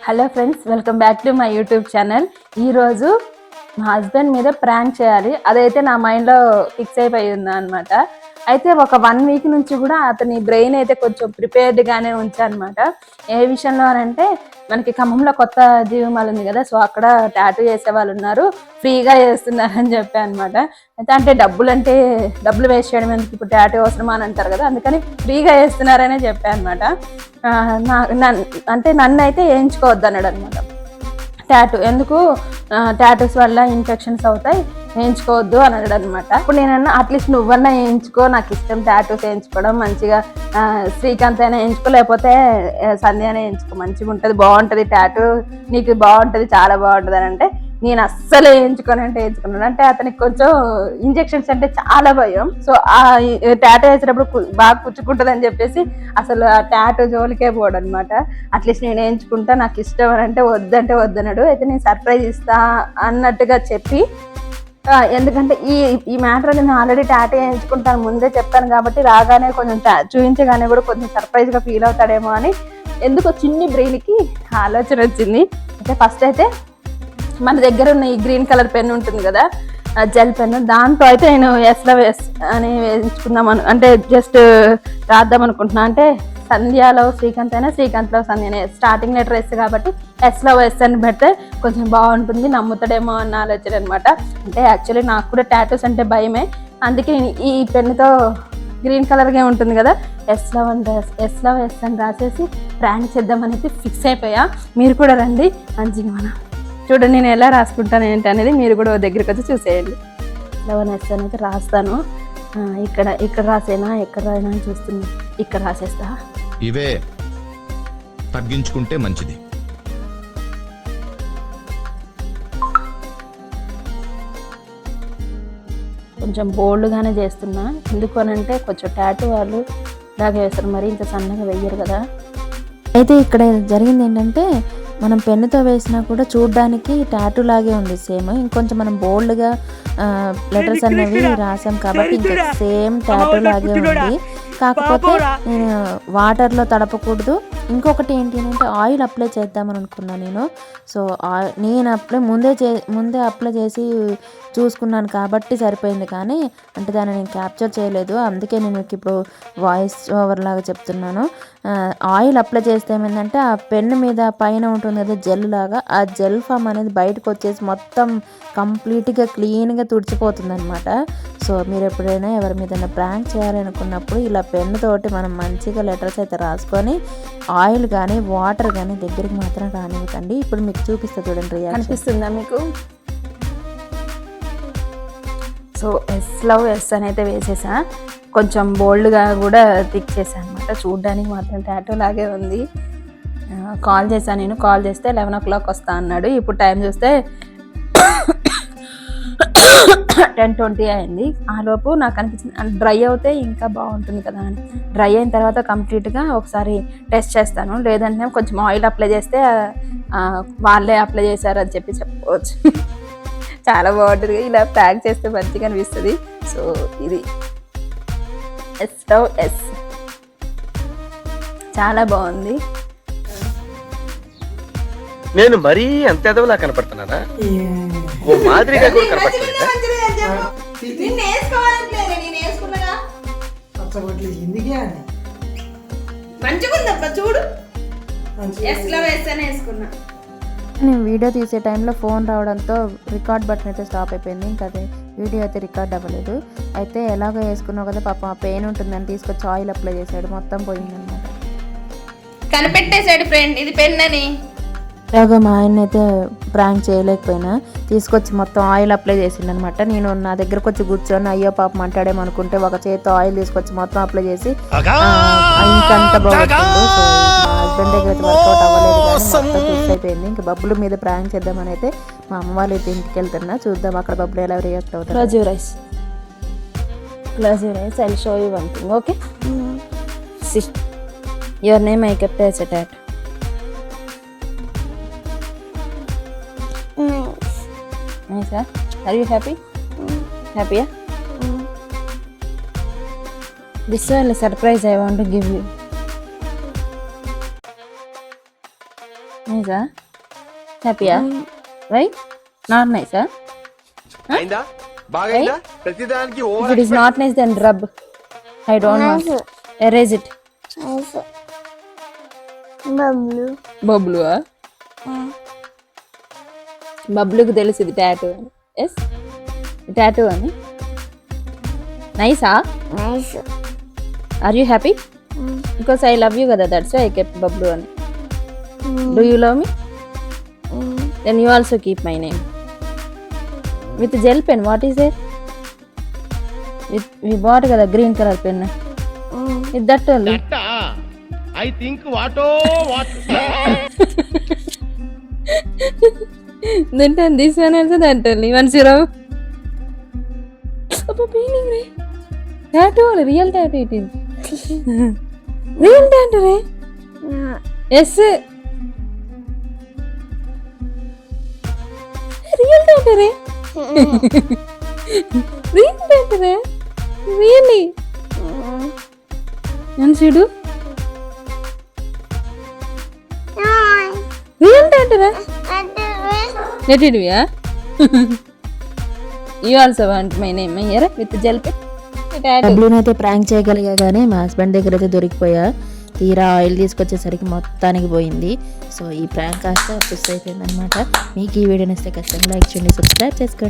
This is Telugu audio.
Hello friends, welcome back to my YouTube channel. ఈరోజు మా హస్బెండ్ మీద ప్రాంక్ చేయాలి, అదైతే నా మైండ్లో ఫిక్స్ అయిపోయి ఉందా అనమాట. అయితే ఒక 1 వీక్ నుంచి కూడా అతని బ్రెయిన్ అయితే కొంచెం ప్రిపేర్డ్గానే ఉంచానమాట. ఏ విషయంలో అంటే మనకి ఖమ్మంలో కొత్త జీవమాల ఉంది కదా, సో అక్కడ టాటూ చేసే వాళ్ళు ఉన్నారు, ఫ్రీగా చేస్తున్నారని చెప్పాను అనమాట. అయితే అంటే డబ్బులు వేస్ట్ చేయడం ఎందుకు, ఇప్పుడు టాటూ అవసరమా అని అంటారు కదా, అందుకని ఫ్రీగా చేస్తున్నారనే చెప్పాను అనమాట. అంటే నన్ను అయితే వేయించుకోవద్దు అన్నాడు అనమాట. టాటూ ఎందుకు, టాటూస్ వల్ల ఇన్ఫెక్షన్స్ అవుతాయి, వేయించుకోవద్దు అన్నాడు అనమాట. ఇప్పుడు నేనన్నా అట్లీస్ట్ నువ్వన్నా వేయించుకో, నాకు ఇష్టం టాటూస్ వేయించుకోవడం, మంచిగా శ్రీకాంత్ అయినా వేయించుకో, లేకపోతే సంధ్య అయినా వేయించుకో, మంచిగా ఉంటుంది, బాగుంటుంది టాటూ, నీకు బాగుంటుంది, చాలా బాగుంటుంది అని అంటే నేను అస్సలు వేయించుకున్నాను. అంటే అతనికి కొంచెం ఇంజెక్షన్స్ అంటే చాలా భయం. సో ఆ టాటూ వేసేటప్పుడు బాగా పుచ్చుకుంటుంది అని చెప్పేసి అసలు ఆ టాటూ జోలికే పోడు అనమాట. అట్లీస్ట్ నేను వేయించుకుంటా, నాకు ఇష్టం అని అంటే వద్దన్నాడు. అయితే నేను సర్ప్రైజ్ ఇస్తా అన్నట్టుగా చెప్పి, ఎందుకంటే ఈ మ్యాటర్ నేను ఆల్రెడీ టాటూ వేయించుకుంటాను ముందే చెప్పాను కాబట్టి, రాగానే కొంచెం చూపించగానే కూడా కొంచెం సర్ప్రైజ్గా ఫీల్ అవుతాడేమో అని ఎందుకో చిన్ని బ్రెయిన్కి ఆలోచన వచ్చింది. అయితే ఫస్ట్ అయితే మన దగ్గర ఉన్న ఈ గ్రీన్ కలర్ పెన్ ఉంటుంది కదా, జెల్ పెన్, దాంతో అయితే నేను ఎస్లో అని వేయించుకుందామని, అంటే జస్ట్ రాద్దాం అనుకుంటున్నా. అంటే సంధ్యాలో శ్రీకాంత్ అయినా శ్రీకాంత్లో సంధ్య, స్టార్టింగ్ లెటర్ ఎస్ కాబట్టి ఎస్లో ఎస్ అని పెడితే కొంచెం బాగుంటుంది, నమ్ముతాడేమో అన్న ఆలోచన అనమాట. అంటే యాక్చువల్లీ నాకు కూడా టాటూస్ అంటే భయమే, అందుకే ఈ పెన్నుతో గ్రీన్ కలర్గా ఉంటుంది కదా, ఎస్లో ఎస్ అని రాసేసి ప్రాంక్ చేద్దామనేది ఫిక్స్ అయిపోయా. మీరు కూడా రండి, మంచిగా మనం చూడండి నేను ఎలా రాసుకుంటాను ఏంటి అనేది మీరు కూడా దగ్గరికి వచ్చి చూసేయండి. 11S అనేది రాస్తాను. ఇక్కడ రాసేనా, ఎక్కడ రాయినా అని చూస్తున్నా, ఇక్కడ రాసేస్తా. ఇవే తగ్గించుకుంటే మంచిది. కొంచెం బోల్డ్గానే చేస్తున్నా, ఎందుకు అనంటే కొంచెం టాటూ వాళ్ళు ఇలాగే వేస్తారు, మరి ఇంత సన్నగా వెయ్యరు కదా. అయితే ఇక్కడ జరిగింది ఏంటంటే, మనం పెన్నుతో వేసినా కూడా చూడడానికి టాటూ లాగే ఉంది సేమ్. ఇంకొంచెం మనం బోల్డ్గా లెటర్స్ అనేవి రాసాం కాబట్టి ఇంకా సేమ్ టాటూ లాగే ఉంది. కాకపోతే నేను వాటర్లో తడపకూడదు. ఇంకొకటి ఏంటి అంటే ఆయిల్ అప్లై చేద్దామని అనుకున్నాను నేను. సో నేను ముందే అప్లై చేసి చూసుకున్నాను కాబట్టి సరిపోయింది, కానీ అంటే దాన్ని నేను క్యాప్చర్ చేయలేదు. అందుకే నేను మీకు ఇప్పుడు వాయిస్ ఓవర్ లాగా చెప్తున్నాను. ఆయిల్ అప్లై చేస్తే ఏమైందంటే ఆ పెన్ను మీద పైన ఉంటుంది కదా జెల్ లాగా, ఆ జెల్ ఫామ్ అనేది బయటకు వచ్చేసి మొత్తం కంప్లీట్గా క్లీన్గా తుడిచిపోతుంది అనమాట. సో మీరు ఎప్పుడైనా ఎవరి మీద ప్రాంక్ చేయాలనుకున్నప్పుడు ఇలా పెన్ను తోటి మనం మంచిగా లెటర్స్ అయితే రాసుకొని, ఆయిల్ కానీ వాటర్ కానీ దగ్గరికి మాత్రం రానివ్వకండి. ఇప్పుడు మీకు చూపిస్తా చూడండి, అనిపిస్తుందా మీకు? సో ఎస్ అని అయితే వేసేసా, కొంచెం బోల్డ్గా కూడా థిక్ చేశాను అనమాట. చూడ్డానికి మాత్రం టాటూ లాగే ఉంది. కాల్ చేశాను నేను, కాల్ చేస్తే 11 o'clock వస్తా అన్నాడు. ఇప్పుడు టైం చూస్తే 10:20 అయింది. ఆ లోపు నాకు అనిపించింది డ్రై అవుతే ఇంకా బాగుంటుంది కదా అని. డ్రై అయిన తర్వాత కంప్లీట్గా ఒకసారి టెస్ట్ చేస్తాను, లేదంటే కొంచెం ఆయిల్ అప్లై చేస్తే వాళ్ళే అప్లై చేశారు అని చెప్పుకోవచ్చు. చాలా బాగుంటుంది, ఇలా ప్యాక్ చేస్తే మంచిగా అనిపిస్తుంది. సో ఇది ఎస్ చాలా బాగుంది. నేను మరీ అంత ఎదవలా కనపడుతున్నానా? ఓ మాదిరిగా కూడా కనపడట్లేదా? నేను వీడియో తీసే టైంలో ఫోన్ రావడంతో రికార్డ్ బటన్ అయితే స్టాప్ అయిపోయింది. ఇంకా అదే వీడియో అయితే రికార్డ్ అవ్వలేదు. అయితే ఎలాగో వేసుకున్నావు కదా పాపం, ఆ పెయిన్ ఉంటుందని తీసుకొచ్చి ఆయిల్ అప్లై చేశాడు, మొత్తం పోయిందనమాట. కనిపెట్టేశాడు ఫ్రెండ్, ఇది పెన్ అని. ఇలాగ మా ఆయన అయితే ప్రాంక్ చేయలేకపోయినా తీసుకొచ్చి మొత్తం ఆయిల్ అప్లై చేసిండనమాట. నేను నా దగ్గరకు వచ్చి కూర్చొని అయ్యో పాపం అంటాడేమో అనుకుంటే ఒక చేతితో ఆయిల్ తీసుకొచ్చి మొత్తం అప్లై చేసి ఇంకంత బాగుంటుంది. సో మా హస్బెండ్ దగ్గర అయితే వర్కౌట్ అవ్వలేదు, కానీ మొత్తం ఫిక్స్ అయిపోయింది. ఇంకా బబ్బులు మీద ప్రాంక్ చేద్దామని అయితే మా అమ్మ వాళ్ళు అయితే ఇంటికి వెళ్తున్నా, చూద్దాం అక్కడ బబ్బులు ఎలా రియాక్ట్ అవుతారు. Close your eyes. I'll show you one thing, okay? See, your name I kept as a tattoo. Nice, huh? Are you happy? Happy, yeah? This is a surprise I want to give you. నైసా హ్యాపీయా వై నాట్ నైసా అయిందా బాగా అయిందా ప్రతిదానికి if it is not nice then rub I don't want erase it బబ్లువా బబ్లుకి తెలుసు ఇది టాటూ అని ఎస్ టాటూ అని నైసా are you happy because I love you కదా దట్స్ ఐ కెప్ట్ బబ్లు అని do you love me then you also keep my name with gel pen what is there we bought కదా green colour pen with that only I think what. then this one also that only 10 appa peeling re tattoo real tattoo it is real tattoo re yes real tattoo re real tattoo re really and she do real tattoo re let it be huh? You also want my name here with gel pen tattoo డబ్ల్యూని అయితే ప్రాంక్ చేయగలిగా కానీ మా హస్బెండ్ దగ్గర అయితే దొరికిపోయా. తీరా ఆయిల్ తీసుకొచ్చేసరికి మొత్తానికి పోయింది. సో ఈ ప్రాంక్ కాస్త పుస్ అయిపోయింది అనమాట. మీకు ఈ వీడియో నచ్చితే ఖచ్చితంగా లైక్ చేయండి, సబ్స్క్రైబ్ చేసుకోండి.